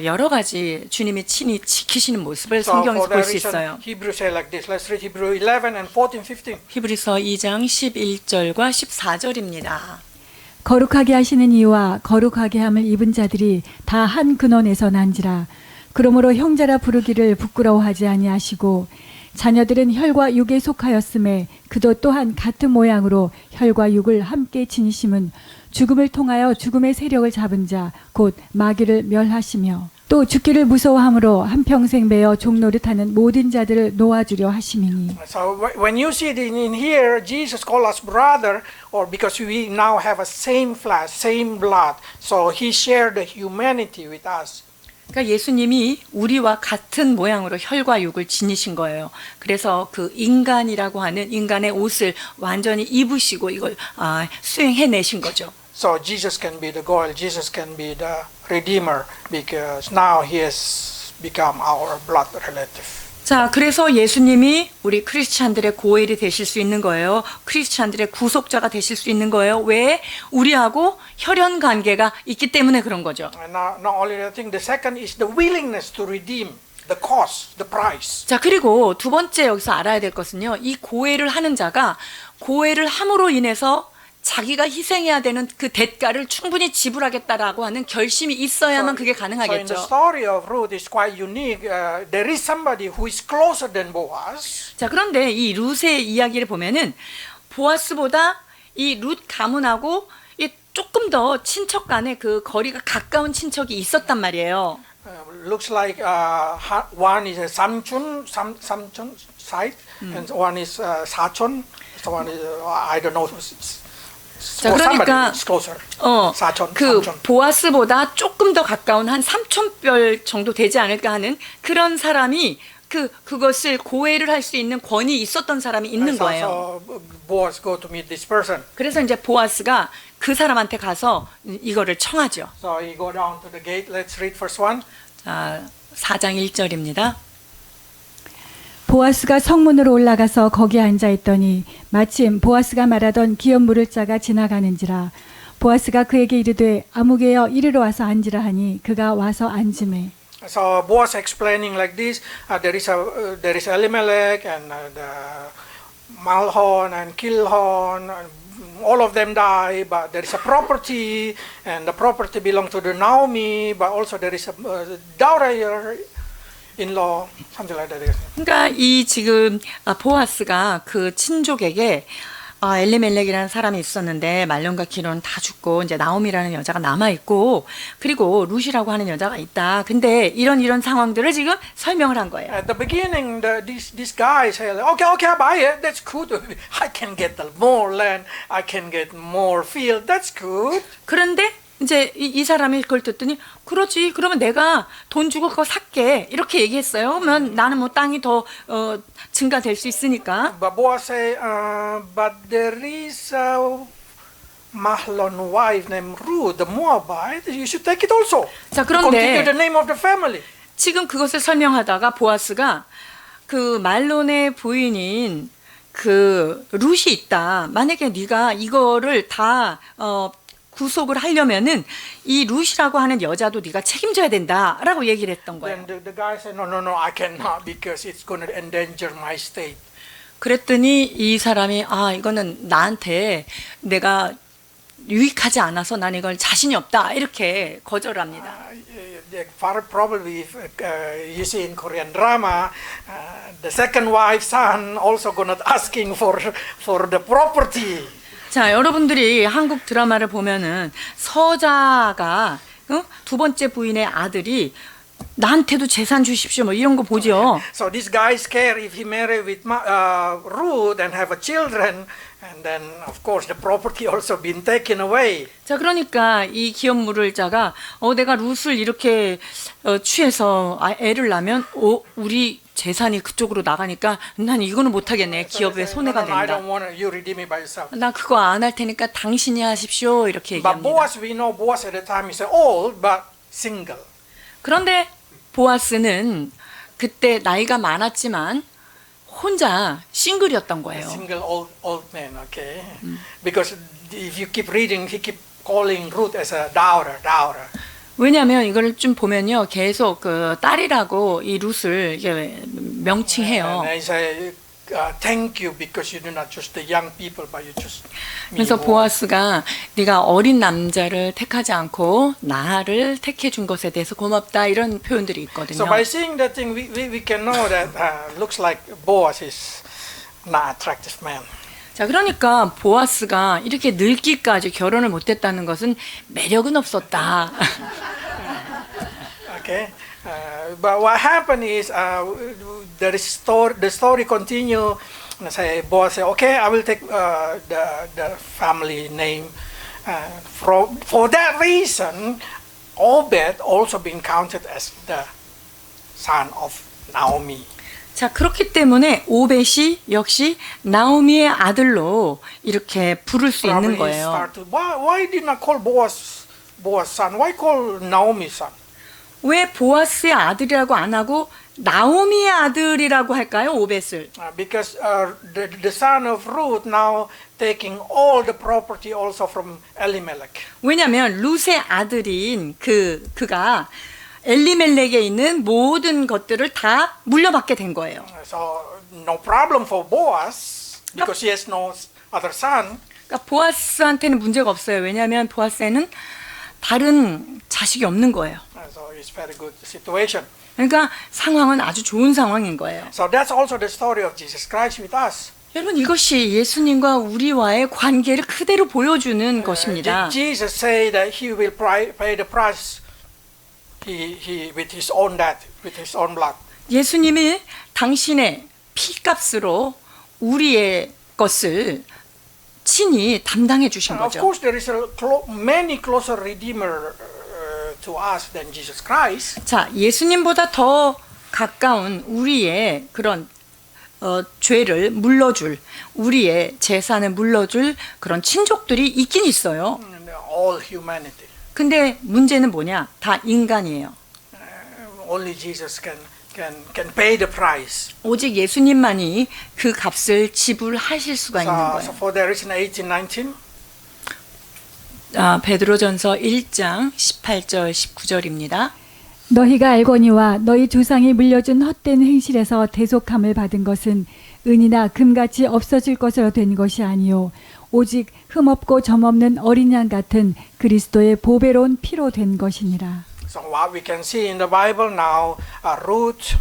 여러 가지 주님이 친히 지키시는 모습을 So 성경에서 for that 볼 수 reason, 있어요. Hebrews say like this. Let's read Hebrew 11 and 14, 15. 히브리서 2장 11절과 14절입니다. 거룩하게 하시는 이와 거룩하게 함을 입은 자들이 다 한 근원에서 난지라. 그러므로 형제라 부르기를 부끄러워하지 아니하시고 자녀들은 혈과 육에 속하였음에 그도 또한 같은 모양으로 혈과 육을 함께 지니심은 죽음을 통하여 죽음의 세력을 잡은 자 곧 마귀를 멸하시며 또 죽기를 무서워함으로 한평생 매어 종노릇하는 모든 자들을 놓아주려 하심이니. So when you see it in here, Jesus call us brother, or because we now have a same flesh, same blood, so He shared the humanity with us. 그러니까 예수님이 우리와 같은 모양으로 혈과 육을 지니신 거예요. 그래서 그 인간이라고 하는 인간의 옷을 완전히 입으시고 이걸 수행해내신 거죠. So Jesus can be the goal, Jesus can be the redeemer, because now He has become our blood relative. 자, 그래서 예수님이 우리 크리스찬들의 고엘이 되실 수 있는 거예요. 크리스찬들의 구속자가 되실 수 있는 거예요. 왜? 우리하고 혈연 관계가 있기 때문에 그런 거죠. And not only that thing, the second is the willingness to redeem the cost, the price. 자, 그리고 두 번째 여기서 알아야 될 것은요. 이 고엘을 하는 자가 고엘을 함으로 인해서 자기가 희생해야 되는 그 대가를 충분히 지불하겠다라고 하는 결심이 있어야만 그게 So in 가능하겠죠. the story of Ruth is quite unique. There is somebody who is closer than Boaz. 자, 그런데 이 룻의 이야기를 보면은 보아스보다 이 룻 가문하고 이 조금 더 친척 간의 그 거리가 가까운 친척이 있었단 말이에요. Looks like one is a Samchon side, and one is Sachon. So one is I don't know. 자, 그러니까 is closer. 사촌, 그 삼촌. 보아스보다 조금 더 가까운 한 3,000별 정도 되지 않을까 하는 그런 사람이 그것을 고해를 할 수 있는 권이 있었던 사람이 있는 거예요. So Boaz go to meet this person. 그래서 이제 보아스가 그 사람한테 가서 이거를 청하죠. So he go down to the gate. Let's read verse 1. 자, 4장 1절입니다. 보아스가 성문으로 올라가서 거기에 앉아 있더니 마침 보아스가 말하던 기업 물을 자가 지나가는지라. 보아스가 그에게 이르되 아무개여 이리로 와서 앉으라 하니 그가 와서 앉으매. So Boaz explaining like this. There is Elimelech and the Malhon and Kilhon. All of them die, but there is a property, and the property belongs to the Naomi. But also there is a dowry in-law, something like that. 그러니까 이 지금 보아스가 그 친족에게 엘리멜렉이라는 사람이 있었는데 말론과 기론 다 죽고 이제 나오미라는 여자가 남아 있고 그리고 룻이라고 하는 여자가 있다. 근데 이런 상황들을 지금 설명을 한 거예요. At the beginning, this guy said, "Okay, I buy it. That's good. I can get more land. I can get more field. That's good." 그런데 이제 이 사람이 그걸 듣더니 그러지. 그러면 내가 돈 주고 그거 살게. 이렇게 얘기했어요. 그러면 나는 뭐 땅이 더 증가될 수 있으니까. But Boaz say, "But there is a Mahlon wife named Ruth, the Moabite. You should take it also. 자, Continue 그런데 the name of the family." 지금 그것을 설명하다가 보아스가 그 말론의 부인인 그 룻이 있다. 만약에 네가 이거를 다 구속을 하려면은 이 룻이라고 하는 여자도 네가 책임져야 된다라고 얘기를 했던 거예요. Then the guy said, no, I cannot because it's going to endanger my state. 그랬더니 이 사람이 이거는 나한테 내가 유익하지 않아서 난 이걸 자신이 없다 이렇게 거절합니다. Probably you see in Korean drama, the second wife son also gonna asking for the property. 자, 여러분들이 한국 드라마를 보면은 서자가 두 번째 부인의 아들이 나한테도 재산 주십시오 뭐 이런 거 보죠. So this guy is scared if he marry with Ruth and have a children, and then of course the property also been taken away. 자, 그러니까 이 기업 물을자가 내가 룻을 이렇게 취해서 애를 낳으면 우리 재산이 그쪽으로 나가니까 난 이거는 못 하겠네. 기업에 손해가 I 된다. don't want it. You redeem it by yourself. 나 그거 안 할 테니까 당신이 하십시오 이렇게 But 얘기합니다. Boaz, we know Boaz at the time is old but single. 그런데 보아스는 그때 나이가 많았지만 혼자 싱글이었던 거예요. Single old man, okay? Because if you keep reading, he keep calling Ruth as a daughter. 왜냐하면 이걸 좀 보면요, 계속 그 딸이라고 이 룻을 이게 명칭해요. And he say, thank you because you do not choose the young people, but you choose me. 그래서 보아스가 네가 어린 남자를 택하지 않고 나를 택해 준 것에 대해서 고맙다 이런 표현들이 있거든요. So by seeing that thing, we can know that looks like Boaz is not attractive man. 자, 그러니까 보아스가 이렇게 늙기까지 결혼을 못했다는 것은 매력은 없었다. Okay, but what happened is the story continue. And say Boaz say, okay, I will take the family name. For that reason, Obed also been counted as the son of Naomi. 자, 그렇기 때문에 오벳이 역시 나오미의 아들로 이렇게 부를 수 있는 Probably 거예요. start to, why did not call Boaz son? Why call Naomi son? 왜 보아스의 아들이라고 안 하고 나오미의 아들이라고 할까요? 오벳을. Because the son of Ruth now taking all the property also from Elimelech. 왜냐하면 룻의 아들인 그가 엘리멜렉에 있는 모든 것들을 다 물려받게 된 거예요. So no problem for Boaz because he has no other son. 그러니까 보아스한테는 문제가 없어요. 왜냐하면 보아스에는 다른 자식이 없는 거예요. So it's very good situation. 그러니까 상황은 아주 좋은 상황인 거예요. So that's also the story of Jesus Christ with us. 여러분, 이것이 예수님과 우리와의 관계를 그대로 보여주는 것입니다. Jesus say that he will pay the price. He with his own death, with his own blood. 예수님이 당신의 피값으로 우리의 것을 친히 담당해 주신 Of 거죠. course, there is many closer redeemer to us than Jesus Christ. 자, 예수님보다 더 가까운 우리의 그런 죄를 물러줄, 우리의 재산을 물러줄 그런 친족들이 있긴 있어요. All humanity. 근데 문제는 뭐냐? 다 인간이에요. Only Jesus can pay the price. 오직 예수님만이 그 값을 지불하실 수가 있는 So 거예요. for that reason, 18:19. 베드로전서 1장 18절 19절입니다. 너희가 알거니와 너희 조상이 물려준 헛된 행실에서 대속함을 받은 것은 은이나 금같이 없어질 것으로 된 것이 아니요 오직 흠없고 점없는 어린 양 같은 그리스도의 보배로운 피로 된 것이니라. So what we can see in the Bible now, Ruth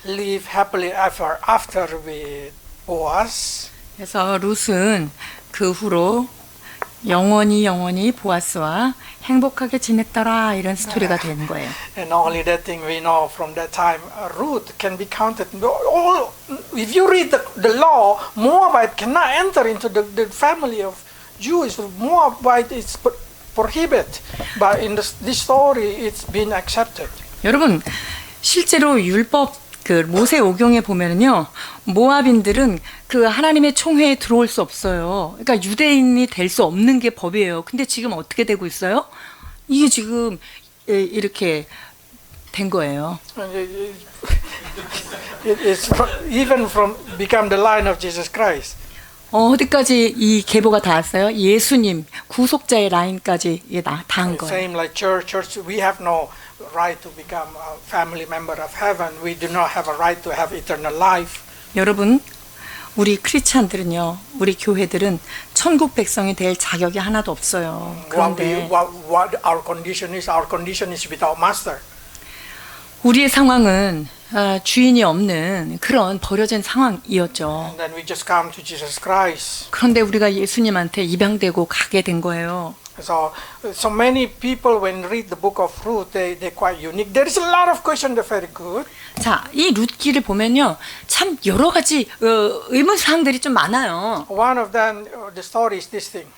live happily ever after with Boaz. 그래서 룻은 그 후로 영원히 보아스와 행복하게 지냈더라 이런 스토리가 되는 거예요. And not only that thing we know from that time, Ruth can be counted. All, if you read the law, Moabite cannot enter into the family of Jews. Moabite is prohibited. But in this story, it's been accepted. 여러분, 실제로 율법 그 모세 오경에 보면은요, 모압인들은 그 하나님의 총회에 들어올 수 없어요. 그러니까 유대인이 될 수 없는 게 법이에요. 근데 지금 어떻게 되고 있어요? 이게 지금 이렇게 된 거예요. And it's even from become the line of Jesus Christ. 어디까지 이 계보가 닿았어요? 예수님 구속자의 라인까지 닿은 거예요. Same like church, we have no right to become a family member of heaven. We do not have a right to have eternal life. 여러분, 우리 크리스찬들은요, 우리 교회들은 천국 백성이 될 자격이 하나도 없어요. 그런데 What our condition is without master. 우리의 상황은 주인이 없는 그런 버려진 상황이었죠. And then we just come to Jesus Christ. 그런데 우리가 예수님한테 입양되고 가게 된 거예요. So many people when read the book of Ruth, they're quite unique. There is a lot of questions that are very good. 자, 이 룻기를 보면요, 참 여러 가지 의문사항들이 좀 많아요. One of them, the story is this thing.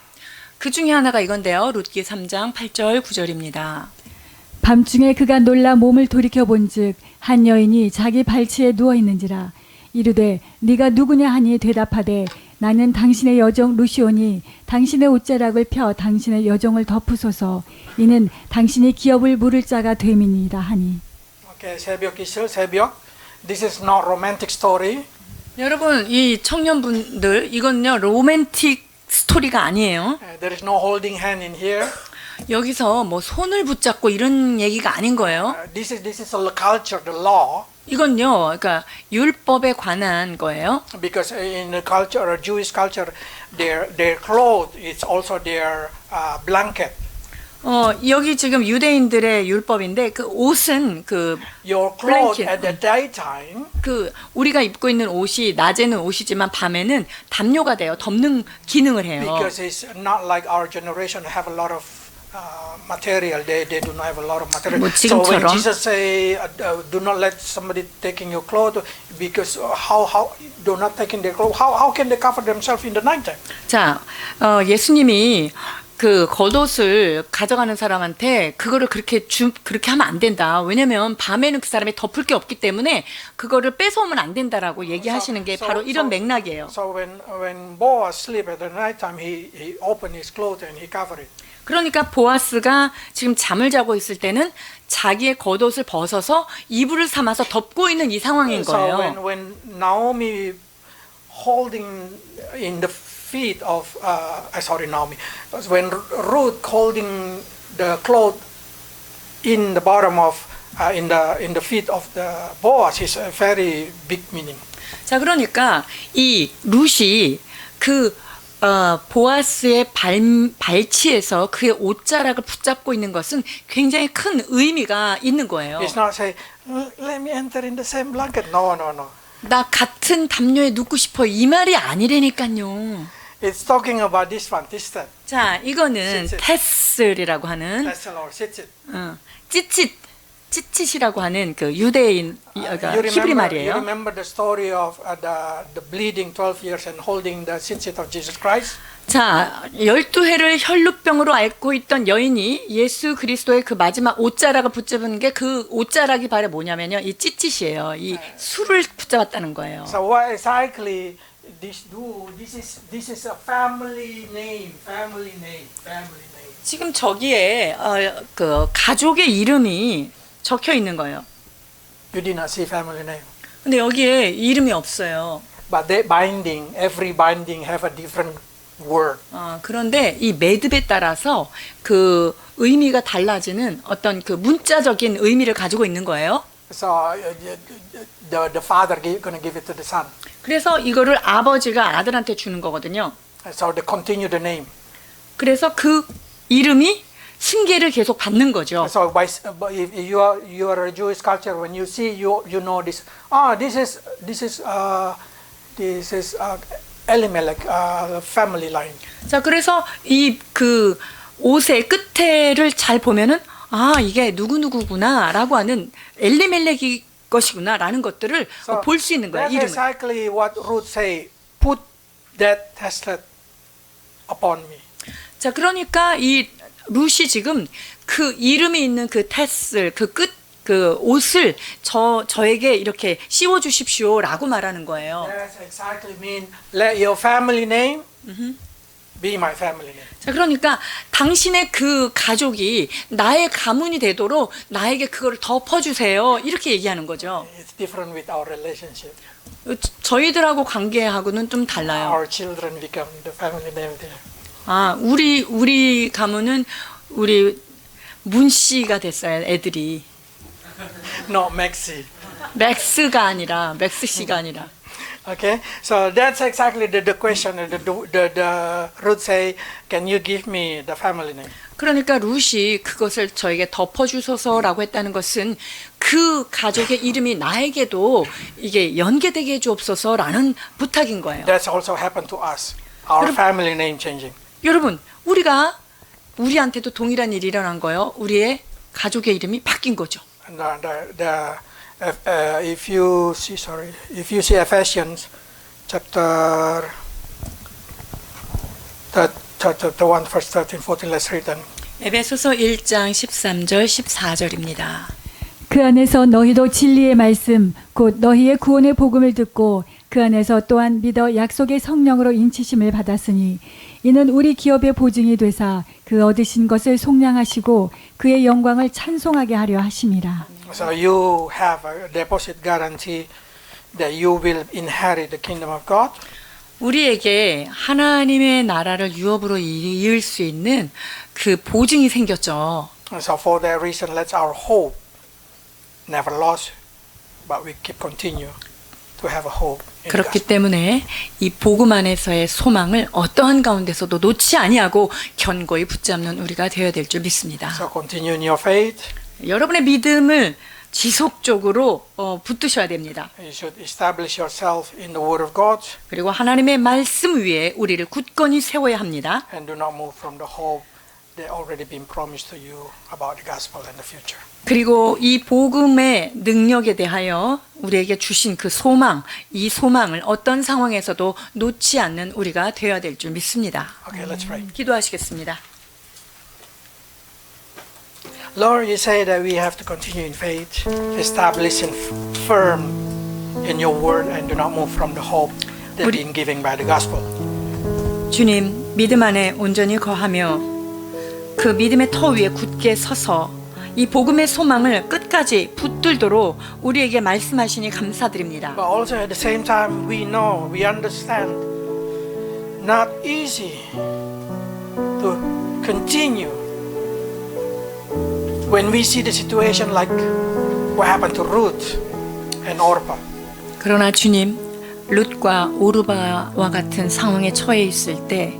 그 중에 하나가 이건데요. 룻기 3장 8절 9절입니다. 밤중에 그가 놀라 몸을 돌이켜 본즉 한 여인이 자기 발치에 누워 있는지라 이르되 네가 누구냐 하니 대답하되 나는 당신의 여종 루시오니 당신의 옷자락을 펴 당신의 여종을 덮으소서 이는 당신이 기업을 물을 자가 됨이니이다 하니. Okay, 새벽 기술, 새벽. This is not romantic story. 여러분, 이 청년분들, 이건요 로맨틱 스토리가 아니에요. There is no holding hand in here. 여기서 뭐 손을 붙잡고 이런 얘기가 아닌 거예요. This is the culture, the law. 이건요, 그러니까 율법에 관한 거예요. Because in the culture, or Jewish culture, their clothes is also their blanket. 여기 지금 유대인들의 율법인데 그 옷은 그 Your clothes blanket. at the daytime. 그 우리가 입고 있는 옷이 낮에는 옷이지만 밤에는 담요가 돼요. 덮는 기능을 해요. Because it's not like our generation have a lot of material. They do not have a lot of material. 뭐 So when 지금처럼. Jesus say, do not let somebody taking your clothes, because how do not taking their clothes, how can they cover themselves in the nighttime? 자, 예수님이 그 겉옷을 가져가는 사람한테 그거를 그렇게 하면 안 된다. 왜냐면 밤에는 그 사람이 덮을 게 없기 때문에 그거를 뺏어오면 안 된다라고 얘기하시는 게 바로 이런 맥락이에요. So when Boaz sleep at the nighttime, he opened his clothes and he covered it. 그러니까 보아스가 지금 잠을 자고 있을 때는 자기의 겉옷을 벗어서 이불을 삼아서 덮고 있는 이 상황인 거예요. So when Naomi holding in the feet of Naomi, when Ruth holding the cloth in the bottom of in the feet of the Boaz is a very big meaning. 자, 그러니까 이 룻이 그 보아스의 발치에서 그의 옷자락을 붙잡고 있는 것은 굉장히 큰 의미가 있는 거예요. It's not say let me enter in the same blanket. No. 나 같은 담요에 눕고 싶어 이 말이 아니라니까요. It's talking about this one, this step. 자, 이거는 sit. 테슬이라고 하는 That's the Lord. Sit it. 찌릿이라고 하는 그 유대인 히브리 You 말이에요. remember the story of the bleeding 12 years and holding the tzitzit of Jesus Christ? 자, 12회를 혈루병으로 앓고 있던 여인이 예수 그리스도의 그 마지막 옷자락을 붙잡은 게 그 옷자락이 바로 뭐냐면요. 이 찌릿이에요. 이 술을 붙잡았다는 거예요. So what exactly this do? This is a family name. 지금 저기에 그 가족의 이름이 적혀 있는 거예요. You did not see family name. 근데 여기에 이름이 없어요. But every binding have a different word. 그런데 이 매듭에 따라서 그 의미가 달라지는 어떤 그 문자적인 의미를 가지고 있는 거예요. So the father gonna give it to the son. 그래서 이거를 아버지가 아들한테 주는 거거든요. So they continue the name. 그래서 그 이름이 승계를 계속 받는 거죠. So if you are a Jewish culture, when you see you know this. This is Elimelech family line. 자, 그래서 이 그 옷의 끝에를 잘 보면은 이게 누구누구구나라고 하는 엘리멜렉이 것이구나라는 것들을 볼 수 있는 거예요. That's 이름을. exactly what Ruth say. Put that testlet upon me. 자, 그러니까 이 룻이 지금 그 이름이 있는 그 테슬 그 옷을 저에게 이렇게 씌워 주십시오라고 말하는 거예요. That's exactly mean let your family name be my family name. 자, 그러니까 당신의 그 가족이 나의 가문이 되도록 나에게 그걸 덮어주세요. 이렇게 얘기하는 거죠. It's different with our relationship. 저희들하고 관계하고는 좀 달라요. Our children become the family name there. 아, 우리 가문은 우리 문 씨가 됐어요. 애들이. No, Maxi. 맥스가 아니라 맥스 씨가 아니라. Okay, so that's exactly the question. The Ruth say, "Can you give me the family name?" 그러니까 룻이 그것을 저에게 덮어주소서라고 했다는 것은 그 가족의 이름이 나에게도 이게 연계되게 해주옵소서라는 부탁인 거예요. That's also happened to us. Our family name changing. 여러분, 우리한테도 동일한 일이 일어난 거예요. 우리의 가족의 이름이 바뀐 거죠. And if you see Ephesians chapter 1, verse 13, 14, let's read them. 에베소서 1장 13절 14절입니다. 그 안에서 너희도 진리의 말씀 곧 너희의 구원의 복음을 듣고 그 안에서 또한 믿어 약속의 성령으로 인치심을 받았으니 이는 우리 기업의 보증이 되사 그 얻으신 것을 속량하시고 그의 영광을 찬송하게 하려 하심이라. So you have a deposit guarantee that you will inherit the kingdom of God. 우리에게 하나님의 나라를 유업으로 이을 수 있는 그 보증이 생겼죠. And so for that reason, let our hope never lost, but we keep continue to have a hope. in the 그렇기 gospel. 때문에 이 복음 안에서의 소망을 어떠한 가운데서도 놓지 아니하고 견고히 붙잡는 우리가 되어야 될 줄 믿습니다. So continue in your faith. 여러분의 믿음을 지속적으로 붙드셔야 됩니다. You should establish yourself in the Word of God 그리고 하나님의 말씀 위에 우리를 굳건히 세워야 합니다. and do not move from the hope that already been promised to you about the gospel and the future. 그리고 이 복음의 능력에 대하여 우리에게 주신 그 소망, 이 소망을 어떤 상황에서도 놓지 않는 우리가 되어야 될 줄 믿습니다. Okay, let's pray. 기도하시겠습니다. Lord, you say that we have to continue in faith, establish and firm in your word and do not move from the hope that been given by the gospel. 주님, 믿음 안에 온전히 거하며 그 믿음의 터 위에 굳게 서서 이 복음의 소망을 끝까지 붙들도록 우리에게 말씀하시니 감사드립니다. But also at the same time, we know, we understand, not easy to continue when we see the situation like what happened to Ruth and Orpah. 그러나 주님, 룻과 오르바와 같은 상황에 처해 있을 때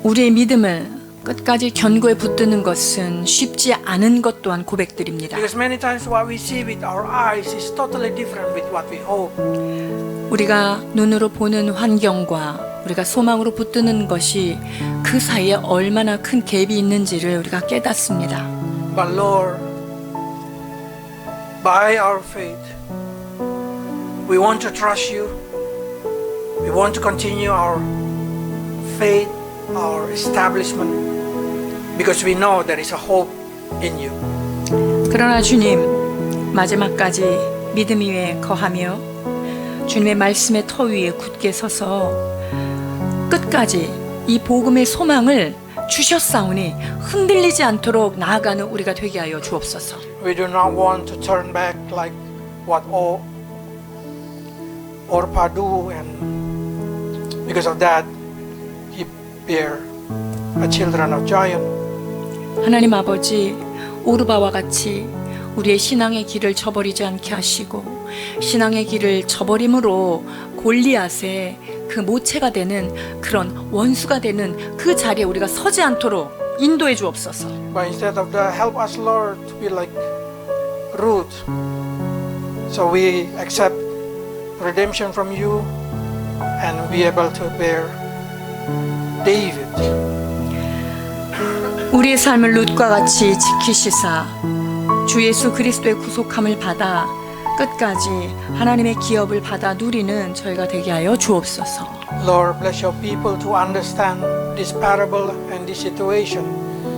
우리의 믿음을 끝까지 견고에 붙드는 것은 쉽지 않은 것 또한 고백드립니다. Because many times what we see with our eyes is totally different with what we hope. 우리가 눈으로 보는 환경과 우리가 소망으로 붙드는 것이 그 사이에 얼마나 큰 갭이 있는지를 우리가 깨닫습니다. But Lord, by our faith, we want to trust you. We want to continue our faith, our establishment, because we know there is a hope in you. 그러나 주님, 마지막까지 믿음 위에 거하며 주님의 말씀의 터 위에 굳게 서서 끝까지 이 복음의 소망을 주셨사오니 흔들리지 않도록 나아가는 우리가 되게 하여 주옵소서. We do not want to turn back like what Orpah do, and because of that, he bear a children of giant. 하나님 아버지, 오르바와 같이 우리의 신앙의 길을 저버리지 않게 하시고 신앙의 길을 저버림으로 골리앗의 그 모체가 되는 그런 원수가 되는 그 자리에 우리가 서지 않도록 인도해 주옵소서. But instead of that, help us, Lord, to be like Ruth. So we accept redemption from you and be able to bear David. 우리의 삶을 룻과 같이 지키시사 주 예수 그리스도의 구속함을 받아 끝까지 하나님의 기업을 받아 누리는 저희가 되게 하여 주옵소서. Lord, bless your people to understand this parable and this situation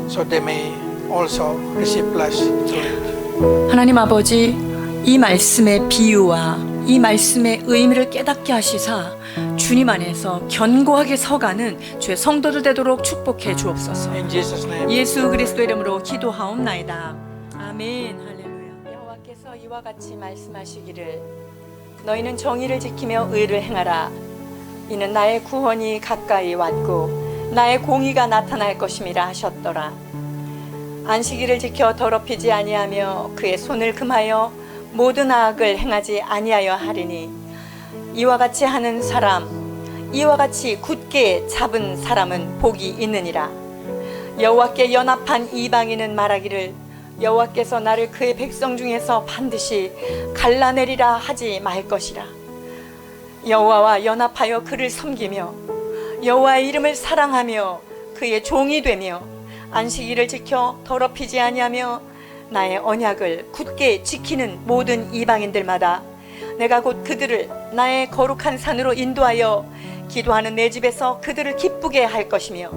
so they may also receive blessing through it. 하나님 아버지, 이 말씀의 비유와 이 말씀의 의미를 깨닫게 하시사 주님 안에서 견고하게 서가는 주의 성도들 되도록 축복해 주옵소서. In Jesus' name. 예수 그리스도 이름으로 기도하옵나이다. 아멘. 할렐루야. 여호와께서 이와 같이 말씀하시기를 너희는 정의를 지키며 의를 행하라. 이는 나의 구원이 가까이 왔고 나의 공의가 나타날 것임이라 하셨더라. 안식일을 지켜 더럽히지 아니하며 그의 손을 금하여 모든 악을 행하지 아니하여 하리니 이와 같이 하는 사람, 이와 같이 굳게 잡은 사람은 복이 있느니라. 여호와께 연합한 이방인은 말하기를 여호와께서 나를 그의 백성 중에서 반드시 갈라내리라 하지 말 것이라. 여호와와 연합하여 그를 섬기며 여호와의 이름을 사랑하며 그의 종이 되며 안식일을 지켜 더럽히지 아니하며 나의 언약을 굳게 지키는 모든 이방인들마다 내가 곧 그들을 나의 거룩한 산으로 인도하여 기도하는 내 집에서 그들을 기쁘게 할 것이며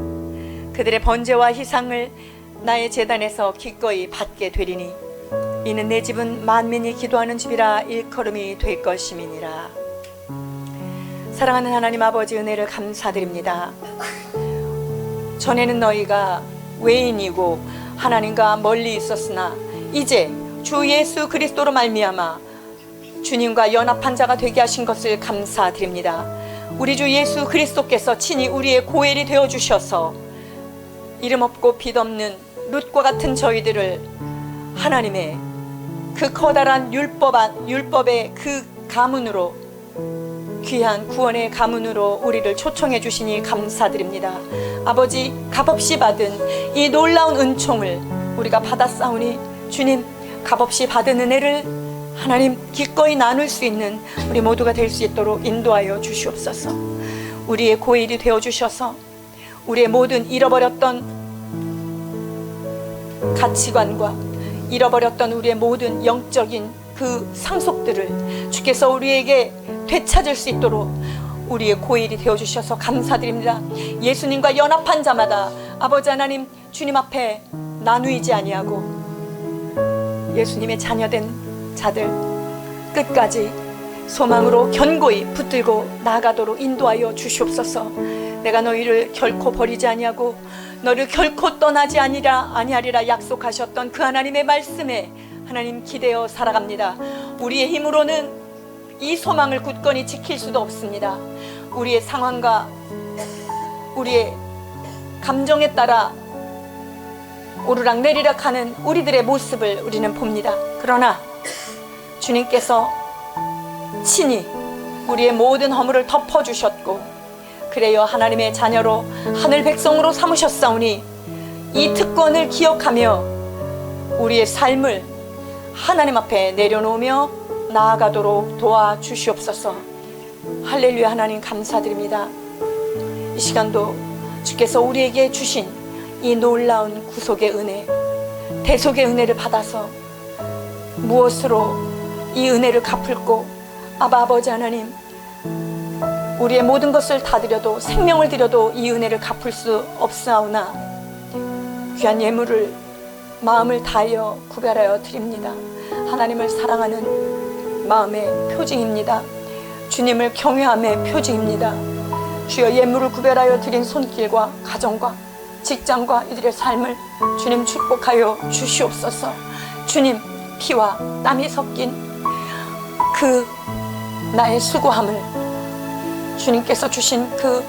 그들의 번제와 희상을 나의 제단에서 기꺼이 받게 되리니 이는 내 집은 만민이 기도하는 집이라 일컬음이 될 것임이니라. 사랑하는 하나님 아버지, 은혜를 감사드립니다. 전에는 너희가 외인이고 하나님과 멀리 있었으나 이제 주 예수 그리스도로 말미암아 주님과 연합한 자가 되게 하신 것을 감사드립니다. 우리 주 예수 그리스도께서 친히 우리의 고엘이 되어주셔서 이름 없고 빛 없는 룻과 같은 저희들을 하나님의 그 커다란 율법의 그 가문으로, 귀한 구원의 가문으로 우리를 초청해 주시니 감사드립니다. 아버지, 값없이 받은 이 놀라운 은총을 우리가 받았사오니 주님, 값없이 받은 은혜를 하나님 기꺼이 나눌 수 있는 우리 모두가 될 수 있도록 인도하여 주시옵소서. 우리의 고일이 되어주셔서 우리의 모든 잃어버렸던 가치관과 잃어버렸던 우리의 모든 영적인 그 상속들을 주께서 우리에게 되찾을 수 있도록 우리의 고일이 되어주셔서 감사드립니다. 예수님과 연합한 자마다 아버지 하나님 주님 앞에 나누이지 아니하고 예수님의 자녀된 자들 끝까지 소망으로 견고히 붙들고 나아가도록 인도하여 주시옵소서. 내가 너희를 결코 버리지 아니하고 너를 결코 떠나지 아니하리라 약속하셨던 그 하나님의 말씀에 하나님 기대어 살아갑니다. 우리의 힘으로는 이 소망을 굳건히 지킬 수도 없습니다. 우리의 상황과 우리의 감정에 따라 오르락내리락 하는 우리들의 모습을 우리는 봅니다. 그러나 주님께서 친히 우리의 모든 허물을 덮어주셨고 그래요 하나님의 자녀로 하늘 백성으로 삼으셨사오니 이 특권을 기억하며 우리의 삶을 하나님 앞에 내려놓으며 나아가도록 도와주시옵소서. 할렐루야. 하나님 감사드립니다. 이 시간도 주께서 우리에게 주신 이 놀라운 구속의 은혜, 대속의 은혜를 받아서 무엇으로 이 은혜를 갚을꼬? 아버지 하나님, 우리의 모든 것을 다 드려도, 생명을 드려도 이 은혜를 갚을 수 없사오나 귀한 예물을 마음을 다하여 구별하여 드립니다. 하나님을 사랑하는 마음의 표징입니다. 주님을 경외함의 표징입니다. 주여, 예물을 구별하여 드린 손길과 가정과 직장과 이들의 삶을 주님 축복하여 주시옵소서. 주님, 피와 땀이 섞인 그 나의 수고함을 주님께서 주신 그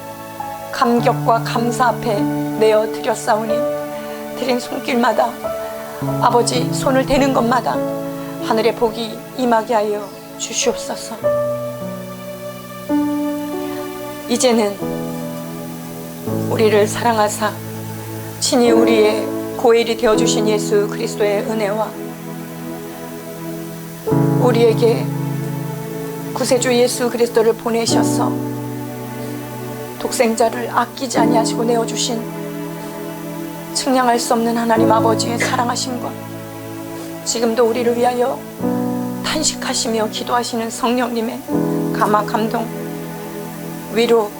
감격과 감사 앞에 내어 드렸사오니 드린 손길마다 아버지 손을 대는 것마다 하늘의 복이 임하게 하여 주시옵소서. 이제는 우리를 사랑하사 친히 우리의 고일이 되어주신 예수 그리스도의 은혜와 우리에게 구세주 예수 그리스도를 보내셔서 독생자를 아끼지 아니하시고 내어주신 측량할 수 없는 하나님 아버지의 사랑하심과 지금도 우리를 위하여 탄식하시며 기도하시는 성령님의 감화, 감동, 위로,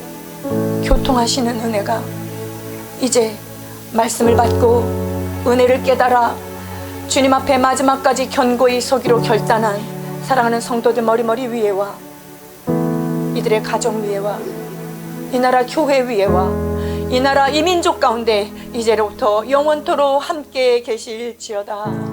교통하시는 은혜가 이제 말씀을 받고 은혜를 깨달아 주님 앞에 마지막까지 견고히 서기로 결단한 사랑하는 성도들 머리머리 위에와 이들의 가정 위에와 이 나라 교회 위에와 이 나라 이 민족 가운데 이제로부터 영원토록 함께 계실지어다.